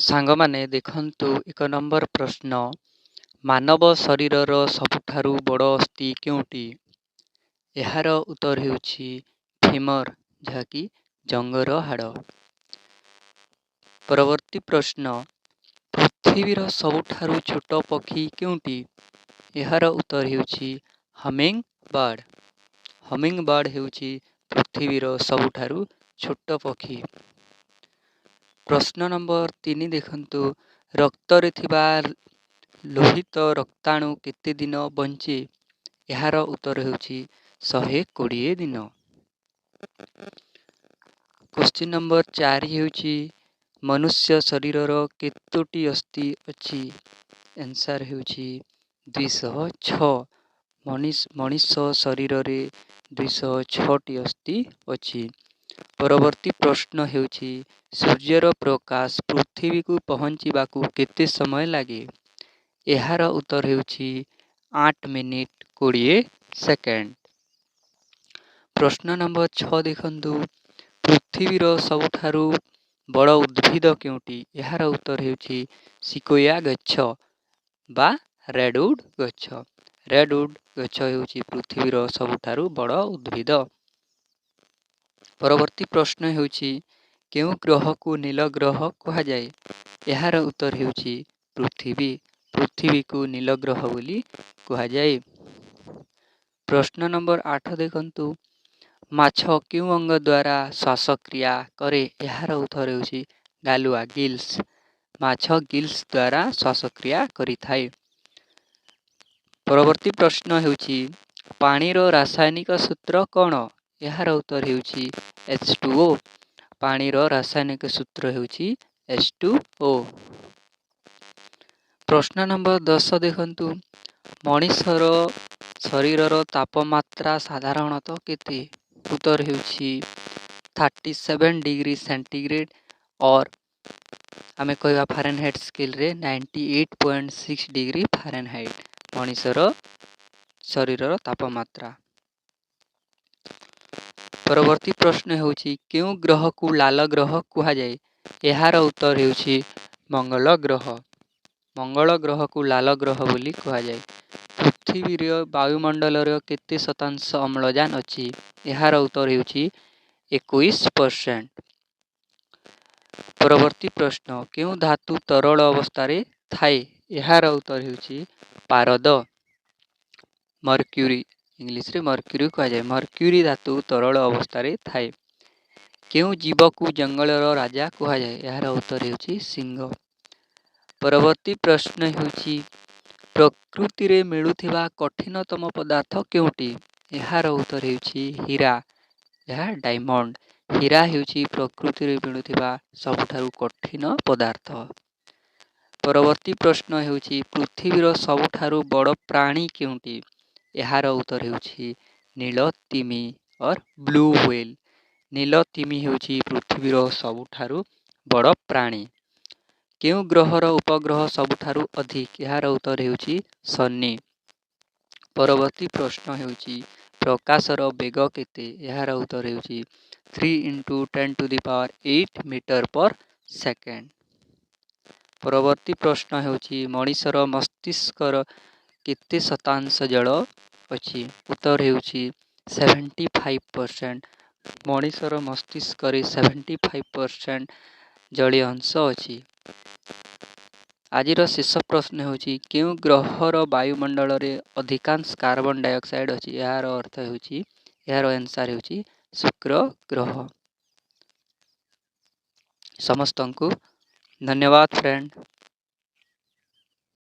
ସାଙ୍ଗମାନେ ଦେଖନ୍ତୁ ଏକ ନମ୍ବର ପ୍ରଶ୍ନ। ମାନବ ଶରୀରର ସବୁଠାରୁ ବଡ଼ ଅସ୍ଥି କେଉଁଟି? ଏହାର ଉତ୍ତର ହେଉଛି ଫିମର, ଯାହାକି ଜଙ୍ଘର ହାଡ଼। ପରବର୍ତ୍ତୀ ପ୍ରଶ୍ନ। ପୃଥିବୀର ସବୁଠାରୁ ଛୋଟ ପକ୍ଷୀ କେଉଁଟି? ଏହାର ଉତ୍ତର ହେଉଛି ହମିଙ୍ଗ ବାର୍ଡ। ହମିଙ୍ଗ ବାର୍ଡ ହେଉଛି ପୃଥିବୀର ସବୁଠାରୁ ଛୋଟ ପକ୍ଷୀ। ପ୍ରଶ୍ନ ନମ୍ବର 3 ଦେଖନ୍ତୁ। ରକ୍ତରେ ଥିବା ଲୋହିତ ରକ୍ତାଣୁ କେତେ ଦିନ ବଞ୍ଚେ? ଏହାର ଉତ୍ତର ହେଉଛି 120 ଦିନ। କ୍ୱେଶ୍ଚିନ୍ ନମ୍ବର 4 ହେଉଛି ମନୁଷ୍ୟ ଶରୀରର କେତୋଟି ଅସ୍ଥି ଅଛି? ଆନ୍ସର ହେଉଛି 206। ମଣିଷ ଶରୀରରେ 206ଟି ଅସ୍ଥି ଅଛି। ପରବର୍ତ୍ତୀ ପ୍ରଶ୍ନ ହେଉଛି ସୂର୍ଯ୍ୟର ପ୍ରକାଶ ପୃଥିବୀକୁ ପହଞ୍ଚିବାକୁ କେତେ ସମୟ ଲାଗେ? ଏହାର ଉତ୍ତର ହେଉଛି 8 ମିନିଟ୍ 20 ସେକେଣ୍ଡ। ପ୍ରଶ୍ନ ନମ୍ବର 6 ଦେଖନ୍ତୁ। ପୃଥିବୀର ସବୁଠାରୁ ବଡ଼ ଉଦ୍ଭିଦ କେଉଁଟି? ଏହାର ଉତ୍ତର ହେଉଛି ସିକୋୟା ଗଛ ବା ରେଡଉଡ୍ ଗଛ। ରେଡଉଡ୍ ଗଛ ହେଉଛି ପୃଥିବୀର ସବୁଠାରୁ ବଡ଼ ଉଦ୍ଭିଦ। ପରବର୍ତ୍ତୀ ପ୍ରଶ୍ନ ହେଉଛି କେଉଁ ଗ୍ରହକୁ ନୀଳ ଗ୍ରହ କୁହାଯାଏ? ଏହାର ଉତ୍ତର ହେଉଛି ପୃଥିବୀ। ପୃଥିବୀକୁ ନୀଳ ଗ୍ରହ ବୋଲି କୁହାଯାଏ। ପ୍ରଶ୍ନ ନମ୍ବର 8 ଦେଖନ୍ତୁ। ମାଛ କେଉଁ ଅଙ୍ଗ ଦ୍ୱାରା ଶ୍ୱାସକ୍ରିୟା କରେ? ଏହାର ଉତ୍ତର ହେଉଛି ଗାଲୁଆ, ଗିଲ୍ସ। ମାଛ ଗିଲ୍ସ ଦ୍ୱାରା ଶ୍ୱାସକ୍ରିୟା କରିଥାଏ। ପରବର୍ତ୍ତୀ ପ୍ରଶ୍ନ ହେଉଛି ପାଣିର ରାସାୟନିକ ସୂତ୍ର କ'ଣ? ଏହାର ଉତ୍ତର ହେଉଛି H2O। ପାଣିର ରାସାୟନିକ ସୂତ୍ର ହେଉଛି H2O। ପ୍ରଶ୍ନ ନମ୍ବର 10 ଦେଖନ୍ତୁ। ମଣିଷର ଶରୀରର ତାପମାତ୍ରା ସାଧାରଣତଃ କେତେ? ଉତ୍ତର ହେଉଛି 37 ଡିଗ୍ରୀ ସେଣ୍ଟିଗ୍ରେଡ୍ ଆମେ କହିବା ଫାରେନହାଇଟ୍ ସ୍କେଲରେ 98.6 ଡିଗ୍ରୀ ଫାରେନହାଇଟ୍ ମଣିଷର ଶରୀରର ତାପମାତ୍ରା। ପରବର୍ତ୍ତୀ ପ୍ରଶ୍ନ ହେଉଛି କେଉଁ ଗ୍ରହକୁ ଲାଲ ଗ୍ରହ କୁହାଯାଏ? ଏହାର ଉତ୍ତର ହେଉଛି ମଙ୍ଗଳ ଗ୍ରହ। ମଙ୍ଗଳ ଗ୍ରହକୁ ଲାଲ ଗ୍ରହ ବୋଲି କୁହାଯାଏ। ପୃଥିବୀର ବାୟୁମଣ୍ଡଳର କେତେ ଶତାଂଶ ଅମ୍ଳଜାନ ଅଛି? ଏହାର ଉତ୍ତର ହେଉଛି 21%। ପରବର୍ତ୍ତୀ ପ୍ରଶ୍ନ କେଉଁ ଧାତୁ ତରଳ ଅବସ୍ଥାରେ ଥାଏ? ଏହାର ଉତ୍ତର ହେଉଛି ପାରଦ। ମର୍କ୍ୟୁରୀ, ଇଂଲିଶରେ ମର୍କ୍ୟୁରୀ କୁହାଯାଏ। ମର୍କ୍ୟୁରୀ ଧାତୁ ତରଳ ଅବସ୍ଥାରେ ଥାଏ। କେଉଁ ଜୀବକୁ ଜଙ୍ଗଲର ରାଜା କୁହାଯାଏ? ଏହାର ଉତ୍ତର ହେଉଛି ସିଂହ। ପରବର୍ତ୍ତୀ ପ୍ରଶ୍ନ ହେଉଛି ପ୍ରକୃତିରେ ମିଳୁଥିବା କଠିନତମ ପଦାର୍ଥ କେଉଁଟି? ଏହାର ଉତ୍ତର ହେଉଛି ହୀରା, ଏହା ଡାଇମଣ୍ଡ। ହୀରା ହେଉଛି ପ୍ରକୃତିରେ ମିଳୁଥିବା ସବୁଠାରୁ କଠିନ ପଦାର୍ଥ। ପରବର୍ତ୍ତୀ ପ୍ରଶ୍ନ ହେଉଛି ପୃଥିବୀର ସବୁଠାରୁ ବଡ଼ ପ୍ରାଣୀ କେଉଁଟି? ଏହାର ଉତ୍ତର ହେଉଛି ନୀଳ ତିମି ବ୍ଲୁ ହ୍ୱେଲ। ନୀଳ ତିମି ହେଉଛି ପୃଥିବୀର ସବୁଠାରୁ ବଡ଼ ପ୍ରାଣୀ। କେଉଁ ଗ୍ରହର ଉପଗ୍ରହ ସବୁଠାରୁ ଅଧିକ? ଏହାର ଉତ୍ତର ହେଉଛି ଶନି। ପରବର୍ତ୍ତୀ ପ୍ରଶ୍ନ ହେଉଛି ପ୍ରକାଶର ବେଗ କେତେ? ଏହାର ଉତ୍ତର ହେଉଛି 3 × 10⁸ ମିଟର ପର ସେକେଣ୍ଡ। ପରବର୍ତ୍ତୀ ପ୍ରଶ୍ନ ହେଉଛି ମଣିଷର ମସ୍ତିଷ୍କର କେତେ ଶତାଂଶ ଜଳ ଅଛି? ଉତ୍ତର ହେଉଛି 75%। ମଣିଷର ମସ୍ତିଷ୍କରେ 75% ଜଳୀୟ ଅଂଶ ଅଛି। ଆଜିର ଶେଷ ପ୍ରଶ୍ନ ହେଉଛି କେଉଁ ଗ୍ରହର ବାୟୁମଣ୍ଡଳରେ ଅଧିକାଂଶ କାର୍ବନ ଡାଇଅକ୍ସାଇଡ୍ ଅଛି? ଏହାର ଆନ୍ସର ହେଉଛି ଶୁକ୍ର ଗ୍ରହ। ସମସ୍ତଙ୍କୁ ଧନ୍ୟବାଦ ଫ୍ରେଣ୍ଡ।